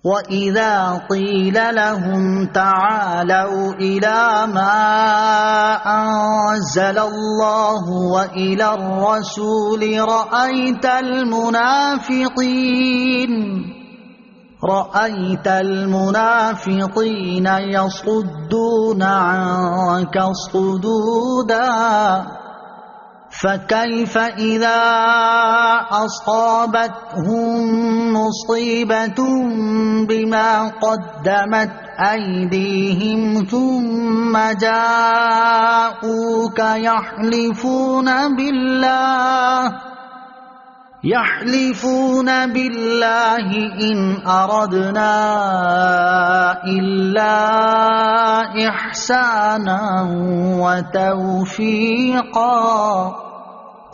وَإِذَا قِيلَ لَهُمْ تَعَالَوْا إِلَى مَا أَنزَلَ اللَّهُ وَإِلَى الرَّسُولِ رَأَيْتَ الْمُنَافِقِينَ يَصُدُّونَ عَنكَ صُدُودًا فَكَيْفَ إِذَا أَصَابَتْهُم مُّصِيبَةٌ بِمَا قَدَّمَتْ أَيْدِيهِمْ ثُمَّ جَاءُوكَ يحلفون بالله إن أردنا إلا إحسانا وتوفيقا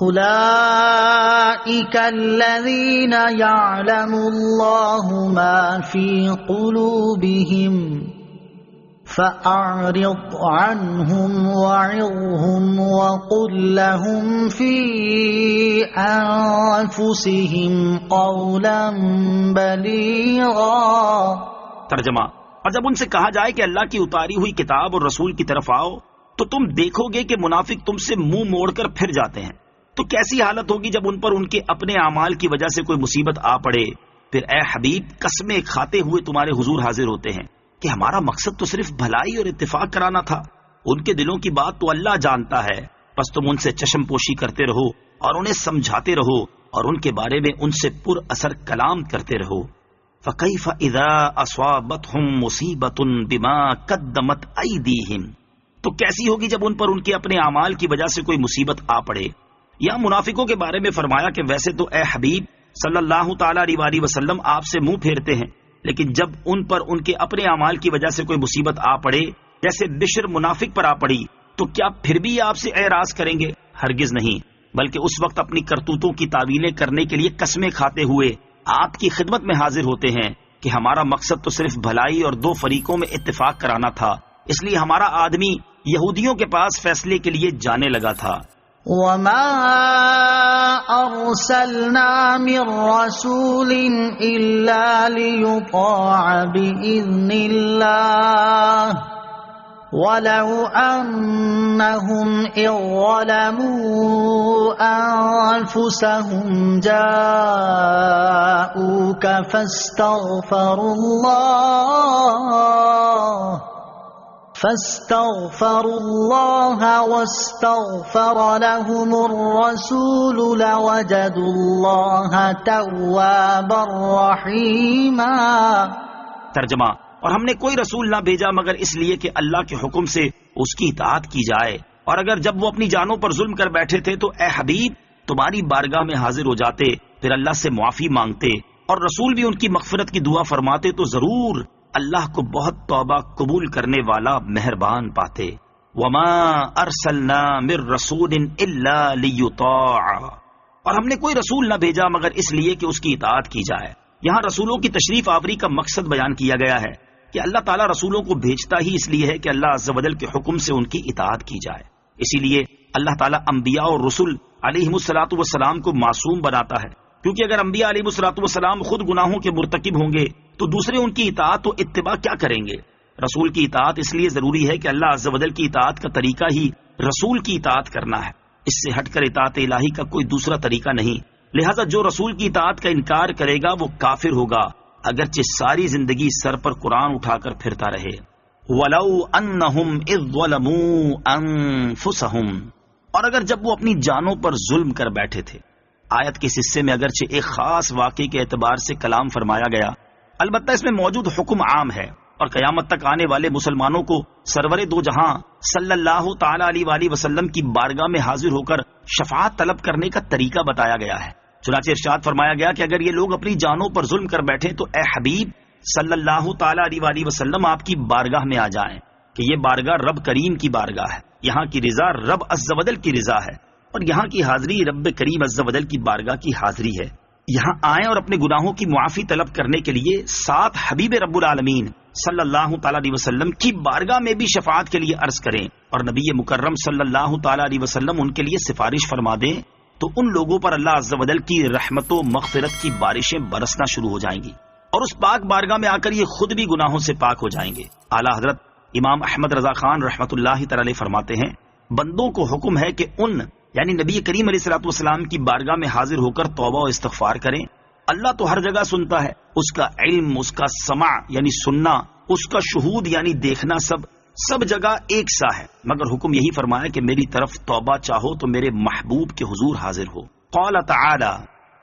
أولئك الذين يعلم الله ما في قلوبهم فأعرض عنهم وعظهم وقل لهم في أنفسهم قولا بليغا۔ ترجمہ: اور جب ان سے کہا جائے کہ اللہ کی اتاری ہوئی کتاب اور رسول کی طرف آؤ تو تم دیکھو گے کہ منافق تم سے منہ موڑ کر پھر جاتے ہیں، تو کیسی حالت ہوگی جب ان پر ان کے اپنے اعمال کی وجہ سے کوئی مصیبت آ پڑے، پھر اے حبیب قسمیں کھاتے ہوئے تمہارے حضور حاضر ہوتے ہیں کہ ہمارا مقصد تو صرف بھلائی اور اتفاق کرانا تھا، ان کے دلوں کی بات تو اللہ جانتا ہے، بس تم ان سے چشم پوشی کرتے رہو اور انہیں سمجھاتے رہو اور ان کے بارے میں ان سے پر اثر کلام کرتے رہو۔ فَكَيْفَ إِذَا أَصَابَتْهُم مُّصِيبَةٌ بِمَا قَدَّمَتْ أَيْدِيهِمْ، تو کیسی ہوگی جب ان پر ان کے اپنے اعمال کی وجہ سے کوئی مصیبت آ پڑے۔ یہاں منافقوں کے بارے میں فرمایا کہ ویسے تو اے حبیب صلی اللہ تعالی علیہ وسلم آپ سے منہ پھیرتے ہیں، لیکن جب ان پر ان کے اپنے اعمال کی وجہ سے کوئی مصیبت آ پڑے، جیسے بشر منافق پر آ پڑی، تو کیا پھر بھی آپ سے اعراض کریں گے؟ ہرگز نہیں، بلکہ اس وقت اپنی کرتوتوں کی تعویلیں کرنے کے لیے قسمیں کھاتے ہوئے آپ کی خدمت میں حاضر ہوتے ہیں کہ ہمارا مقصد تو صرف بھلائی اور دو فریقوں میں اتفاق کرانا تھا، اس لیے ہمارا آدمی یہودیوں کے پاس فیصلے کے لیے جانے لگا تھا۔ وَمَا أَرْسَلْنَا مِن رَّسُولٍ إِلَّا لِيُطَاعَ بِإِذْنِ اللَّهِ وَلَوْ أَنَّهُمْ إِذ ظَّلَمُوا أَنفُسَهُمْ جَاءُوكَ فَاسْتَغْفَرُوا اللَّهَ واستغفر لهم الرسول لوجدوا الله توابا رحيما۔ ترجمہ: اور ہم نے کوئی رسول نہ بھیجا مگر اس لیے کہ اللہ کے حکم سے اس کی اطاعت کی جائے، اور اگر جب وہ اپنی جانوں پر ظلم کر بیٹھے تھے تو اے حبیب تمہاری بارگاہ میں حاضر ہو جاتے، پھر اللہ سے معافی مانگتے اور رسول بھی ان کی مغفرت کی دعا فرماتے تو ضرور اللہ کو بہت توبہ قبول کرنے والا مہربان پاتے۔ وَمَا أَرْسَلْنَا مِن رَّسُولٍ إِلَّا لِيُطَاعَ، اور ہم نے کوئی رسول نہ بھیجا مگر اس لیے کہ اس کی اطاعت کی جائے۔ یہاں رسولوں کی تشریف آوری کا مقصد بیان کیا گیا ہے کہ اللہ تعالیٰ رسولوں کو بھیجتا ہی اس لیے ہے کہ اللہ عز و جل کے حکم سے ان کی اطاعت کی جائے، اسی لیے اللہ تعالیٰ انبیاء اور رسل علیہم الصلاۃ والسلام کو معصوم بناتا ہے، کیونکہ اگر انبیاء علیہ الصلوۃ والسلام خود گناہوں کے مرتکب ہوں گے تو دوسرے ان کی اطاعت و اتباع کیا کریں گے؟ رسول کی اطاعت اس لیے ضروری ہے کہ اللہ عز و جل کی اطاعت کا طریقہ ہی رسول کی اطاعت کرنا ہے، اس سے ہٹ کر اطاعت الہی کا کوئی دوسرا طریقہ نہیں، لہذا جو رسول کی اطاعت کا انکار کرے گا وہ کافر ہوگا، اگرچہ ساری زندگی سر پر قرآن اٹھا کر پھرتا رہے۔ وَلَوْ أَنَّهُمْ إِذ ظَّلَمُوا أَنفُسَهُمْ، اور اگر جب وہ اپنی جانوں پر ظلم کر بیٹھے تھے۔ آیت کے حصے میں اگرچہ ایک خاص واقعے کے اعتبار سے کلام فرمایا گیا، البتہ اس میں موجود حکم عام ہے اور قیامت تک آنے والے مسلمانوں کو سرور دو جہاں صلی اللہ تعالی علیہ وآلہ وسلم کی بارگاہ میں حاضر ہو کر شفاعت طلب کرنے کا طریقہ بتایا گیا ہے۔ چنانچہ ارشاد فرمایا گیا کہ اگر یہ لوگ اپنی جانوں پر ظلم کر بیٹھے تو اے حبیب صلی اللہ تعالی علیہ وآلہ وسلم آپ کی بارگاہ میں آ جائیں کہ یہ بارگاہ رب کریم کی بارگاہ ہے، یہاں کی رضا رب عز و جل کی رضا ہے اور یہاں کی حاضری رب کریم عز و جل کی بارگاہ کی حاضری ہے۔ یہاں آئیں اور اپنے گناہوں کی معافی طلب کرنے کے لیے ساتھ حبیب رب العالمین صلی اللہ تعالی علیہ وسلم کی بارگاہ میں بھی شفاعت کے لیے عرض کریں اور نبی مکرم صلی اللہ تعالی علیہ وسلم ان کے لیے سفارش فرما دیں تو ان لوگوں پر اللہ عز و جل کی رحمت و مغفرت کی بارشیں برسنا شروع ہو جائیں گی۔ اور اس پاک بارگاہ میں آ کر یہ خود بھی گناہوں سے پاک ہو جائیں گے۔ اعلیٰ حضرت امام احمد رضا خان رحمۃ اللہ تعالی فرماتے ہیں، بندوں کو حکم ہے کہ ان یعنی نبی کریم علیہ الصلوۃ والسلام کی بارگاہ میں حاضر ہو کر توبہ و استغفار کریں۔ اللہ تو ہر جگہ سنتا ہے، اس کا علم، اس کا سمع یعنی سننا، اس کا شہود یعنی دیکھنا، سب جگہ ایک سا ہے، مگر حکم یہی فرمایا کہ میری طرف توبہ چاہو تو میرے محبوب کے حضور حاضر ہو۔ قال تعالی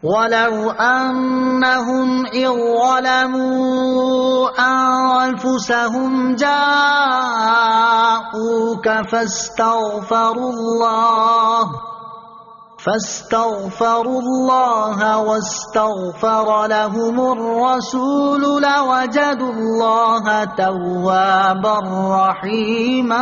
وَلَوْ أَنَّهُمْ إِذ ظَّلَمُوا أَنفُسَهُمْ جَاءُوكَ فاستغفروا الله واستغفر لهم الرسول لوجدوا الله توابا رحيما۔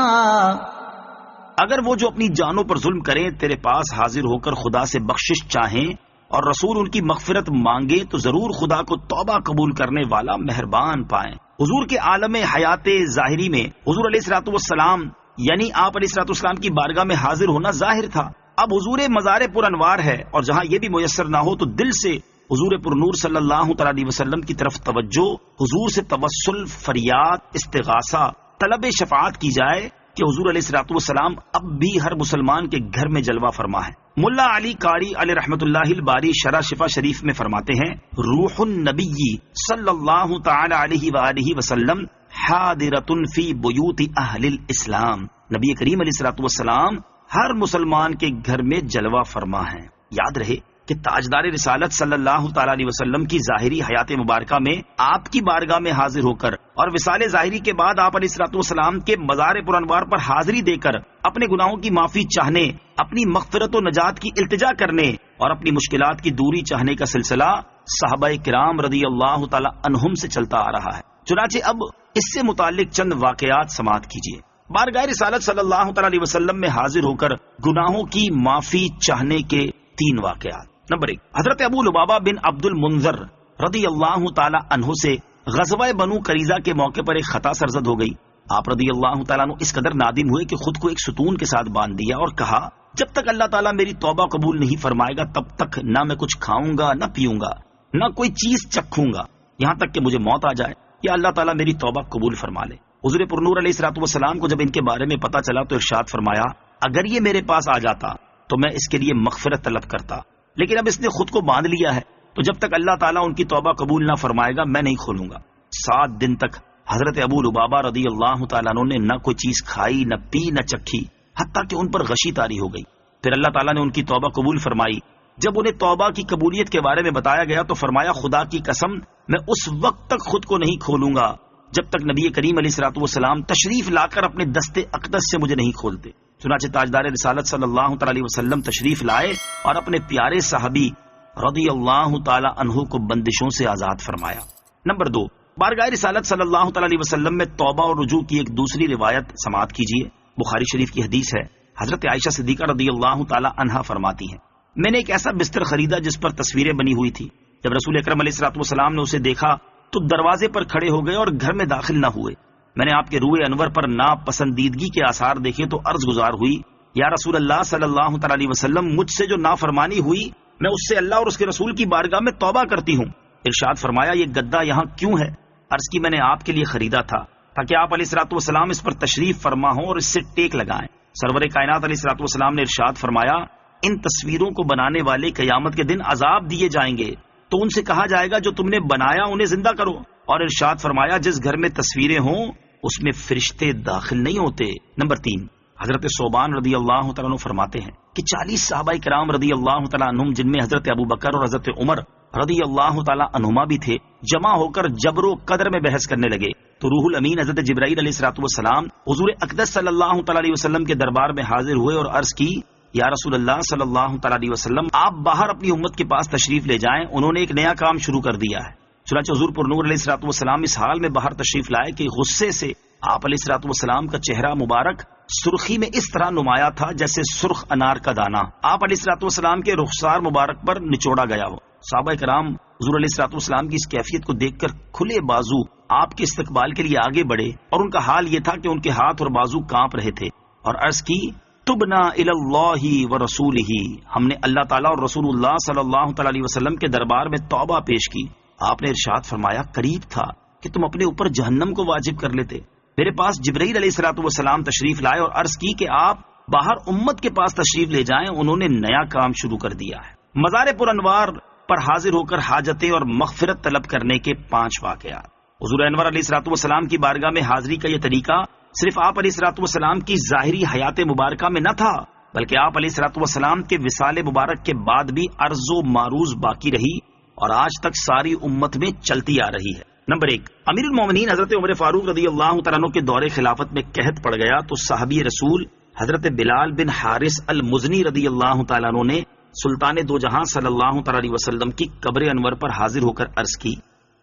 اگر وہ جو اپنی جانوں پر ظلم کریں تیرے پاس حاضر ہو کر خدا سے بخشش چاہیں اور رسول ان کی مغفرت مانگے تو ضرور خدا کو توبہ قبول کرنے والا مہربان پائیں۔ حضور کے عالم حیات ظاہری میں حضور علیہ الصلوۃ والسلام یعنی آپ علیہ الصلوۃ والسلام کی بارگاہ میں حاضر ہونا ظاہر تھا۔ اب حضور مزار پر انوار ہے، اور جہاں یہ بھی میسر نہ ہو تو دل سے حضور پر نور صلی اللہ تعالی علیہ وسلم کی طرف توجہ، حضور سے توسل، فریاد، استغاثہ، طلب شفاعت کی جائے کہ حضور علیہ الصلوۃ والسلام اب بھی ہر مسلمان کے گھر میں جلوہ فرما ہے۔ ملا علی قاری علیہ رحمۃ اللہ الباری شرح شفا شریف میں فرماتے ہیں، روح النبی صلی اللہ تعالی علیہ وآلہ وسلم حاضرۃ فی بیوت اہل الاسلام۔ نبی کریم علیہ الصلوۃ والسلام ہر مسلمان کے گھر میں جلوہ فرما ہیں۔ یاد رہے کہ تاجدار رسالت صلی اللہ تعالی علیہ وسلم کی ظاہری حیات مبارکہ میں آپ کی بارگاہ میں حاضر ہو کر اور وصال ظاہری کے بعد آپ علیہ الصلوۃ والسلام کے مزار پر انوار پر حاضری دے کر اپنے گناہوں کی معافی چاہنے، اپنی مغفرت و نجات کی التجا کرنے اور اپنی مشکلات کی دوری چاہنے کا سلسلہ صحابہ کرام رضی اللہ تعالی عنہم سے چلتا آ رہا ہے۔ چنانچہ اب اس سے متعلق چند واقعات سماعت کیجیے۔ بارگاہ رسالت صلی اللہ تعالی علیہ وسلم میں حاضر ہو کر گناہوں کی معافی چاہنے کے 3 واقعات۔ نمبر 1، حضرت ابو لبابہ بن عبد المنذر رضی اللہ تعالی عنہ سے غزوہ بنو قریظہ کے موقع پر ایک خطا سرزد ہو گئی۔ آپ رضی اللہ تعالیٰ عنہ اس قدر نادم ہوئے کہ خود کو ایک ستون کے ساتھ باندھ دیا اور کہا، جب تک اللہ تعالیٰ میری توبہ قبول نہیں فرمائے گا تب تک نہ میں کچھ کھاؤں گا، نہ پیوں گا، نہ کوئی چیز چکھوں گا، یہاں تک کہ مجھے موت آ جائے یا اللہ تعالیٰ میری توبہ قبول فرما لے۔ حضور پرنور علیہ الصلوۃ والسلام کو جب ان کے بارے میں پتا چلا تو ارشاد فرمایا، اگر یہ میرے پاس آ جاتا تو میں اس کے لیے مغفرت طلب کرتا، لیکن اب اس نے خود کو باندھ لیا ہے تو جب تک اللہ تعالیٰ ان کی توبہ قبول نہ فرمائے گا میں نہیں کھولوں گا۔ 7 دن تک حضرت ابو لبابہ رضی اللہ تعالیٰ عنہ نے نہ کوئی چیز کھائی، نہ پی، نہ چکھی، حتیٰ کہ ان پر غشی طاری ہو گئی۔ پھر اللہ تعالیٰ نے ان کی توبہ قبول فرمائی۔ جب انہیں توبہ کی قبولیت کے بارے میں بتایا گیا تو فرمایا، خدا کی قسم میں اس وقت تک خود کو نہیں کھولوں گا جب تک نبی کریم علیہ الصلوۃ والسلام تشریف لا کر اپنے دست اقدس سے مجھے نہیں کھولتے۔ چنانچہ تاجدار رسالت صلی اللہ تعالی علیہ وسلم تشریف لائے اور اپنے پیارے صحابی رضی اللہ تعالی عنہ کو بندشوں سے آزاد فرمایا۔ نمبر 2، بارگاہ رسالت صلی اللہ تعالی علیہ وسلم میں توبہ اور رجوع کی ایک دوسری روایت سماعت کیجیے۔ بخاری شریف کی حدیث ہے، حضرت عائشہ صدیقہ رضی اللہ تعالی عنہا فرماتی ہیں، میں نے ایک ایسا بستر خریدا جس پر تصویریں بنی ہوئی تھی۔ جب رسول اکرم علیہ الصلوۃ والسلام نے اسے دیکھا تو دروازے پر کھڑے ہو گئے اور گھر میں داخل نہ ہوئے۔ میں نے آپ کے روئے انور پر ناپسندیدگی کے آثار دیکھے تو عرض گزار ہوئی، یا رسول اللہ صلی اللہ تعالی علیہ وسلم، مجھ سے جو نافرمانی ہوئی میں اس سے اللہ اور اس کے رسول کی بارگاہ میں توبہ کرتی ہوں۔ ارشاد فرمایا، یہ گدا یہاں کیوں ہے؟ عرض کی، میں نے آپ کے لیے خریدا تھا تاکہ آپ علیہ الصلوۃ والسلام اس پر تشریف فرما ہوں اور اس سے ٹیک لگائیں۔ سرور کائنات علیہ الصلوۃ والسلام نے ارشاد فرمایا، ان تصویروں کو بنانے والے قیامت کے دن عذاب دیے جائیں گے تو ان سے کہا جائے گا جو تم نے بنایا انہیں زندہ کرو، اور ارشاد فرمایا، جس گھر میں تصویریں ہوں اس میں فرشتے داخل نہیں ہوتے۔ نمبر 3، حضرت صوبان رضی اللہ تعالیٰ عنہ فرماتے ہیں کہ 40 صحابہ کرام رضی اللہ تعالیٰ عنہم، جن میں حضرت ابو بکر اور حضرت عمر رضی اللہ تعالیٰ عنہما بھی تھے، جمع ہو کر جبر و قدر میں بحث کرنے لگے تو روح الامین حضرت جبرائیل علیہ الصلوۃ والسلام حضور اقدس صلی اللہ تعالیٰ علیہ وسلم کے دربار میں حاضر ہوئے اور عرض کی، یا رسول اللہ صلی اللہ تعالیٰ علیہ وسلم، آپ باہر اپنی امت کے پاس تشریف لے جائیں، انہوں نے ایک نیا کام شروع کر دیا ہے۔ چنانچہ حضور پر نور علیہ الصلوۃ والسلام اس حال میں باہر تشریف لائے کہ غصے سے آپ علیہ الصلوۃ والسلام کا چہرہ مبارک سرخی میں اس طرح نمایاں تھا جیسے سرخ انار کا دانہ آپ علیہ الصلوۃ والسلام کے رخسار مبارک پر نچوڑا گیا ہو۔ صحابہ کرام حضور علیہ الصلوۃ والسلام کی اس کیفیت کو دیکھ کر کھلے بازو آپ کے استقبال کے لیے آگے بڑھے، اور ان کا حال یہ تھا کہ ان کے ہاتھ اور بازو کانپ رہے تھے، اور عرض کی، تبنا الی اللہ و رسولہ، ہم نے اللہ تعالیٰ اور رسول اللہ صلی اللہ تعالی علیہ وسلم کے دربار میں توبہ پیش کی آپ نے ارشاد فرمایا قریب تھا کہ تم اپنے اوپر جہنم کو واجب کر لیتے. میرے پاس جبرائیل علیہ الصلوۃ والسلام تشریف لائے اور عرض کی کہ آپ باہر امت کے پاس تشریف لے جائیں. انہوں نے نیا کام شروع کر دیا ہے. مزار پر انوار پر حاضر ہو کر حاجتیں اور مغفرت طلب کرنے کے 5 واقعات. حضور انور علیہ الصلوۃ والسلام کی بارگاہ میں حاضری کا یہ طریقہ صرف آپ علیہ الصلوۃ والسلام کی ظاہری حیات مبارکہ میں نہ تھا، بلکہ آپ علیہ الصلوۃ والسلام کے وصال مبارک کے بعد بھی عرض و معروض باقی رہی اور آج تک ساری امت میں چلتی آ رہی ہے. نمبر 1، امیر المومنین حضرت عمر فاروق رضی اللہ تعالیٰ عنہ کے دور خلافت میں قحط پڑ گیا تو صحابی رسول حضرت بلال بن حارث المزنی رضی اللہ تعالیٰ عنہ نے سلطان دو جہاں صلی اللہ تعالیٰ علیہ وسلم کی قبر انور پر حاضر ہو کر عرض کی،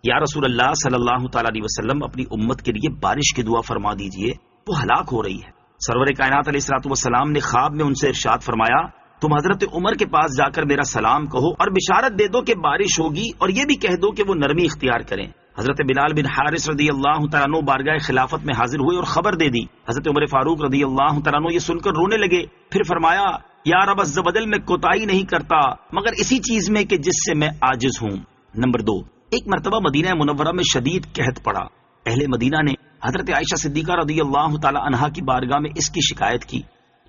یا رسول اللہ صلی اللہ تعالیٰ علیہ وسلم، اپنی امت کے لیے بارش کی دعا فرما دیجئے، وہ ہلاک ہو رہی ہے. سرور کائنات علیہ الصلوۃ والسلام نے خواب میں ان سے ارشاد فرمایا، تم حضرت عمر کے پاس جا کر میرا سلام کہو اور بشارت دے دو کہ بارش ہوگی، اور یہ بھی کہہ دو کہ وہ نرمی اختیار کریں. حضرت بلال بن حارث رضی اللہ تعالیٰ عنہ بارگاہ خلافت میں حاضر ہوئے اور خبر دے دی. حضرت عمر فاروق رضی اللہ تعالیٰ عنہ یہ سن کر رونے لگے. پھر فرمایا، یا رب عز و جل، میں کوتاہی نہیں کرتا مگر اسی چیز میں کہ جس سے میں عاجز ہوں. نمبر 2، ایک مرتبہ مدینہ منورہ میں شدید قحط پڑا. اہل مدینہ نے حضرت عائشہ صدیقہ رضی اللہ تعالی عنہا کی بارگاہ میں اس کی شکایت کی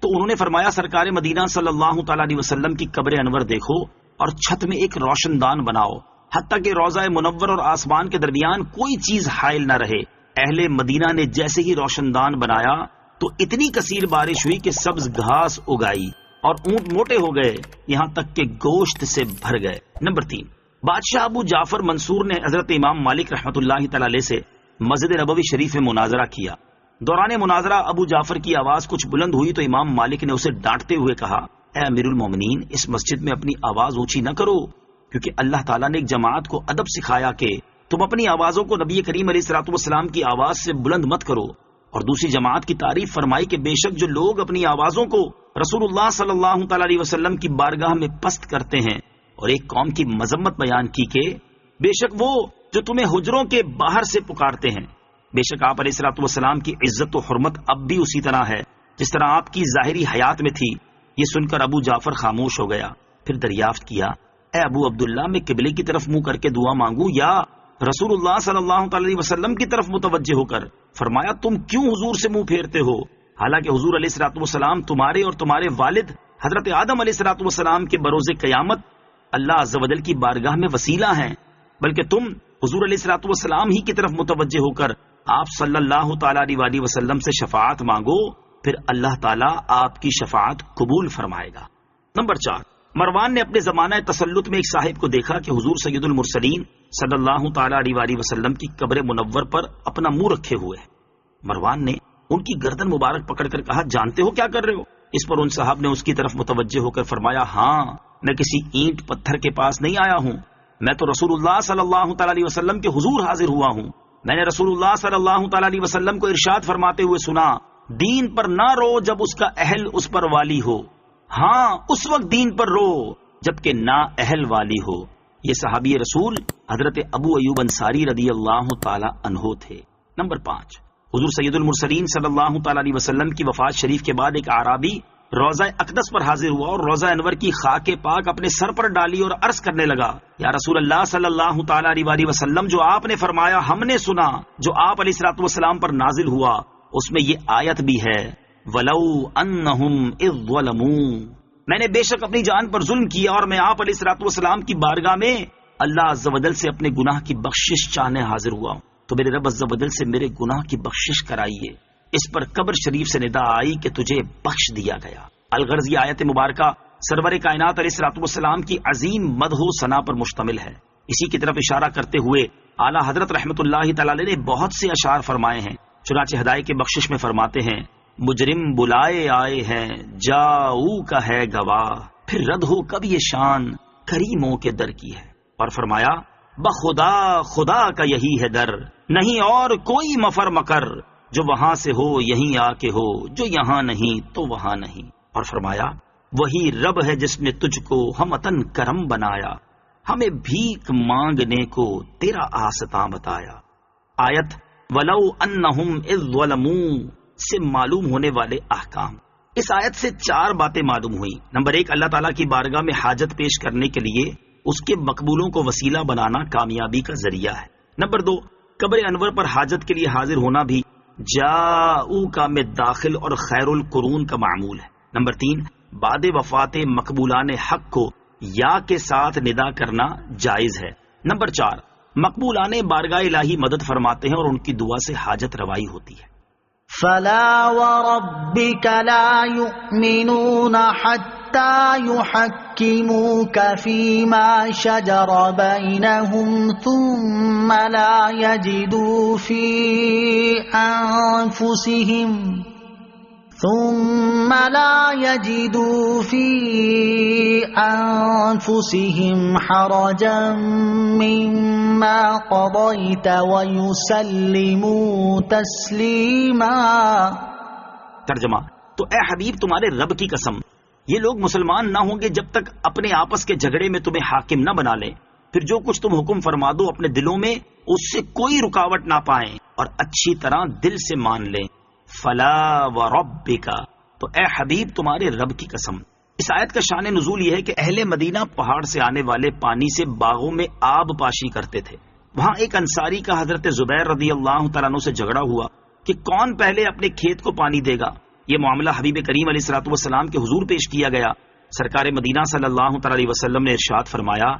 تو انہوں نے فرمایا، سرکار مدینہ صلی اللہ تعالی علیہ وسلم کی قبر انور دیکھو اور چھت میں ایک روشن دان بناؤ، حتیٰ کہ روضہ منور اور آسمان کے درمیان کوئی چیز حائل نہ رہے. اہل مدینہ نے جیسے ہی روشن دان بنایا تو اتنی کثیر بارش ہوئی کہ سبز گھاس اگائی اور اونٹ موٹے ہو گئے، یہاں تک کہ گوشت سے بھر گئے. نمبر 3، بادشاہ ابو جعفر منصور نے حضرت امام مالک رحمۃ اللہ تعالی علیہ سے مسجد نبوی شریف میں مناظرہ کیا. دوران مناظرہ ابو جعفر کی آواز کچھ بلند ہوئی تو امام مالک نے اسے ڈانٹتے ہوئے کہا، اے امیر المومنین، اس مسجد میں اپنی آواز اونچی نہ کرو، کیونکہ اللہ تعالیٰ نے ایک جماعت کو ادب سکھایا کہ تم اپنی آوازوں کو نبی کریم علیہ الصلوۃ والسلام کی آواز سے بلند مت کرو، اور دوسری جماعت کی تعریف فرمائی کہ بے شک جو لوگ اپنی آوازوں کو رسول اللہ صلی اللہ تعالی علیہ وسلم کی بارگاہ میں پست کرتے ہیں، اور ایک قوم کی مذمت بیان کی کہ بے شک وہ جو تمہیں حجروں کے باہر سے پکارتے ہیں، بے شک آپ علیہ الصلوۃ والسلام کی عزت و حرمت اب بھی اسی طرح ہے جس طرح آپ کی ظاہری حیات میں تھی. یہ سن کر ابو جعفر خاموش ہو گیا. پھر دریافت کیا، اے ابو عبداللہ، میں قبلے کی طرف منہ کر کے دعا مانگوں یا رسول اللہ صلی اللہ تعالی علیہ وسلم کی طرف متوجہ ہو کر؟ فرمایا، تم کیوں حضور سے منہ پھیرتے ہو، حالانکہ حضور علیہ الصلوۃ والسلام تمہارے اور تمہارے والد حضرت آدم علیہ الصلوۃ والسلام کے بروز قیامت اللہ عز و جل کی بارگاہ میں وسیلہ ہیں، بلکہ تم حضور علیہ الصلوۃ والسلام ہی کی طرف متوجہ ہو کر آپ صلی اللہ تعالی علیہ وسلم سے شفاعت مانگو، پھر اللہ تعالیٰ آپ کی شفاعت قبول فرمائے گا. نمبر 4، مروان نے اپنے زمانہ تسلط میں ایک صاحب کو دیکھا کہ حضور سید المرسلین صلی اللہ تعالی علیہ وسلم کی قبر منور پر اپنا منہ رکھے ہوئے ہے. مروان نے ان کی گردن مبارک پکڑ کر کہا، جانتے ہو کیا کر رہے ہو؟ اس پر ان صاحب نے اس کی طرف متوجہ ہو کر فرمایا، ہاں، میں کسی اینٹ پتھر کے پاس نہیں آیا ہوں، میں تو رسول اللہ صلی اللہ تعالی علیہ وسلم کے حضور حاضر ہوا ہوں. میں نے رسول اللہ صلی اللہ تعالی علیہ وسلم کو ارشاد فرماتے ہوئے سنا، دین پر نہ رو جب اس کا اہل اس پر والی ہو، ہاں اس وقت دین پر رو جبکہ نا اہل والی ہو. یہ صحابی رسول حضرت ابو ایوب انصاری رضی اللہ تعالی عنہ تھے. نمبر 5، حضور سید المرسلین صلی اللہ تعالی علیہ وسلم کی وفات شریف کے بعد ایک اعرابی روضہ اقدس پر حاضر ہوا اور روضہ انور کی خاک پاک اپنے سر پر ڈالی اور عرض کرنے لگا، یا رسول اللہ صلی اللہ تعالی علیہ وسلم، جو آپ نے فرمایا ہم نے سنا، جو آپ علیہ الصلوۃ والسلام پر نازل ہوا، اس میں یہ آیت بھی ہے، وَلَوْ أَنَّهُمْ إِذْ ظَلَمُوا، میں نے بے شک اپنی جان پر ظلم کیا اور میں آپ علیہ الصلوۃ والسلام کی بارگاہ میں اللہ عز و جل سے اپنے گناہ کی بخشش چاہنے حاضر ہوا ہوں، تو میرے رب عز و جل سے میرے گناہ کی بخشش کرائیے. اس پر قبر شریف سے ندا آئی کہ تجھے بخش دیا گیا. الغرض یہ آیت مبارکہ سرور کائنات علیہ الصلوۃ والسلام کی عظیم مدح و ثنا پر مشتمل ہے. اسی کی طرف اشارہ کرتے ہوئے اعلیٰ حضرت رحمت اللہ تعالی علیہ نے بہت سے اشعار فرمائے ہیں. چنانچہ ہدایت کی بخشش میں فرماتے ہیں، مجرم بلائے آئے ہیں جاؤ کا ہے گواہ، پھر رد ہو کب یہ شان کریموں کے در کی ہے. اور فرمایا، بخدا خدا کا یہی ہے در، نہیں اور کوئی مفر مکر، جو وہاں سے ہو یہیں آ کے ہو، جو یہاں نہیں تو وہاں نہیں. اور فرمایا، وہی رب ہے جس نے تجھ کو ہمتن کرم بنایا، ہمیں بھیک مانگنے کو تیرا آستاں بتایا. آیت وَلَوْ أَنَّهُمْ إِذْ ظَلَمُوا سے معلوم ہونے والے احکام. اس آیت سے 4 باتیں معلوم ہوئی. نمبر 1، اللہ تعالیٰ کی بارگاہ میں حاجت پیش کرنے کے لیے اس کے مقبولوں کو وسیلہ بنانا کامیابی کا ذریعہ ہے۔ نمبر 2، قبر انور پر حاجت کے لیے حاضر ہونا بھی جاؤکا میں داخل اور خیر القرون کا معمول ہے۔ نمبر 3، بعد وفات مقبولان حق کو یا کے ساتھ ندا کرنا جائز ہے۔ نمبر 4، مقبولان بارگاہ الہی مدد فرماتے ہیں اور ان کی دعا سے حاجت روائی ہوتی ہے۔ فلا وربك لا يؤمنون حتى يحكموك فيما شجر بينهم ثم لا يجدوا في أنفسهم حرجا مما قضيت ويسلموا تسليما۔ ترجمہ، تو اے حبیب تمہارے رب کی قسم، یہ لوگ مسلمان نہ ہوں گے جب تک اپنے آپس کے جھگڑے میں تمہیں حاکم نہ بنا لیں، پھر جو کچھ تم حکم فرما دو اپنے دلوں میں اس سے کوئی رکاوٹ نہ پائیں اور اچھی طرح دل سے مان لیں۔ فلا وربک، تو اے حبیب تمہارے رب کی قسم۔ اس آیت کا شان نزول یہ ہے کہ اہل مدینہ پہاڑ سے آنے والے پانی سے باغوں میں آب پاشی کرتے تھے۔ وہاں ایک انصاری کا حضرت زبیر رضی اللہ تعالیٰ عنہ سے جھگڑا ہوا کہ کون پہلے اپنے کھیت کو پانی دے گا۔ یہ معاملہ حبیب کریم علیہ الصلوۃ والسلام کے حضور پیش کیا گیا۔ سرکار مدینہ صلی اللہ تعالیٰ علیہ وسلم نے ارشاد فرمایا،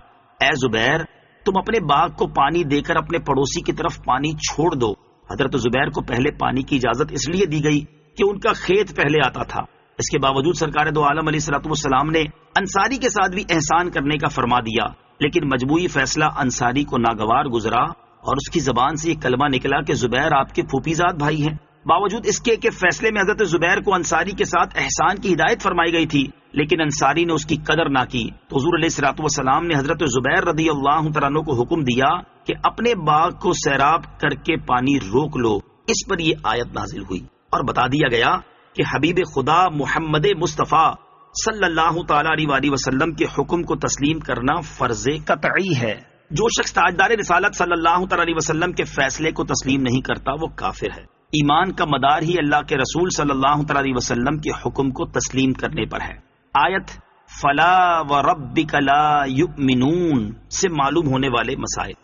اے زبیر تم اپنے باغ کو پانی دے کر اپنے پڑوسی کی طرف پانی چھوڑ دو۔ حضرت زبیر کو پہلے پانی کی اجازت اس لیے دی گئی کہ ان کا کھیت پہلے آتا تھا۔ اس کے باوجود سرکار دو عالم علیہ الصلوۃ والسلام نے انصاری کے ساتھ بھی احسان کرنے کا فرما دیا، لیکن مجموعی فیصلہ انصاری کو ناگوار گزرا اور اس کی زبان سے یہ کلمہ نکلا کہ زبیر آپ کے پھوپھی زاد بھائی ہیں۔ باوجود اس کے کہ فیصلے میں حضرت زبیر کو انصاری کے ساتھ احسان کی ہدایت فرمائی گئی تھی، لیکن انصاری نے اس کی قدر نہ کی، تو حضور علیہ الصلوۃ والسلام نے حضرت زبیر رضی اللہ تعالیٰ عنہ کو حکم دیا کہ اپنے باغ کو سیراب کر کے پانی روک لو۔ اس پر یہ آیت نازل ہوئی اور بتا دیا گیا کہ حبیب خدا محمد مصطفیٰ صلی اللہ تعالی علیہ وآلہ وسلم کے حکم کو تسلیم کرنا فرض قطعی ہے۔ جو شخص تاجدار رسالت صلی اللہ تعالی علیہ وسلم کے فیصلے کو تسلیم نہیں کرتا وہ کافر ہے۔ ایمان کا مدار ہی اللہ کے رسول صلی اللہ تعالی علیہ وسلم کے حکم کو تسلیم کرنے پر ہے۔ آیت فلا وربک لا یؤمنون سے معلوم ہونے والے مسائل۔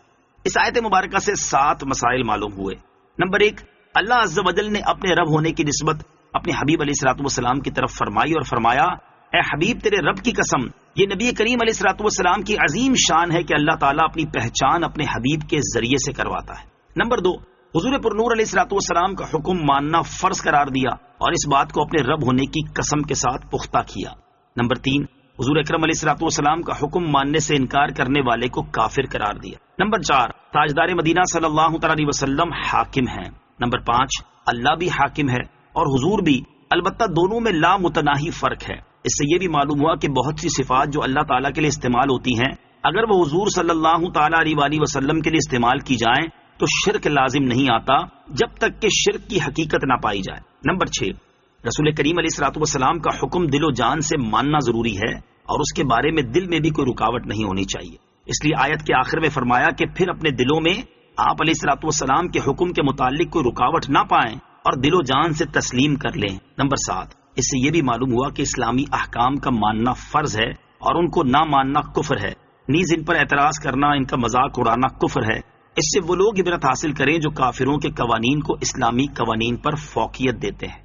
اس آیت مبارکہ سے 7 مسائل معلوم ہوئے۔ نمبر 1، اللہ عز و جل نے اپنے رب ہونے کی نسبت اپنے حبیب علیہ الصلوۃ والسلام کی طرف فرمائی اور فرمایا، اے حبیب تیرے رب کی قسم، یہ نبی کریم علیہ الصلوۃ والسلام کی عظیم شان ہے کہ اللہ تعالیٰ اپنی پہچان اپنے حبیب کے ذریعے سے کرواتا ہے۔ نمبر 2، حضور پر نور علیہ الصلوۃ والسلام کا حکم ماننا فرض قرار دیا اور اس بات کو اپنے رب ہونے کی قسم کے ساتھ پختہ کیا۔ نمبر 3، حضور اکرم علیہ الصلوۃ والسلام کا حکم ماننے سے انکار کرنے والے کو کافر قرار دیا۔ نمبر 4، تاجدار مدینہ صلی اللہ تعالی علیہ وسلم حاکم ہیں۔ نمبر 5، اللہ بھی حاکم ہے اور حضور بھی، البتہ دونوں میں لا متناہی فرق ہے۔ اس سے یہ بھی معلوم ہوا کہ بہت سی صفات جو اللہ تعالیٰ کے لیے استعمال ہوتی ہیں، اگر وہ حضور صلی اللہ تعالیٰ علیہ وآلہ وسلم کے لیے استعمال کی جائیں تو شرک لازم نہیں آتا جب تک کہ شرک کی حقیقت نہ پائی جائے۔ نمبر 6، رسول کریم علیہ الصلوۃ والسلام کا حکم دل و جان سے ماننا ضروری ہے اور اس کے بارے میں دل میں بھی کوئی رکاوٹ نہیں ہونی چاہیے۔ اس لیے آیت کے آخر میں فرمایا کہ پھر اپنے دلوں میں آپ علیہ الصلوۃ والسلام کے حکم کے متعلق کوئی رکاوٹ نہ پائیں اور دل و جان سے تسلیم کر لیں۔ نمبر 7، اس سے یہ بھی معلوم ہوا کہ اسلامی احکام کا ماننا فرض ہے اور ان کو نہ ماننا کفر ہے، نیز ان پر اعتراض کرنا، ان کا مذاق اڑانا کفر ہے۔ اس سے وہ لوگ عبرت حاصل کریں جو کافروں کے قوانین کو اسلامی قوانین پر فوقیت دیتے ہیں۔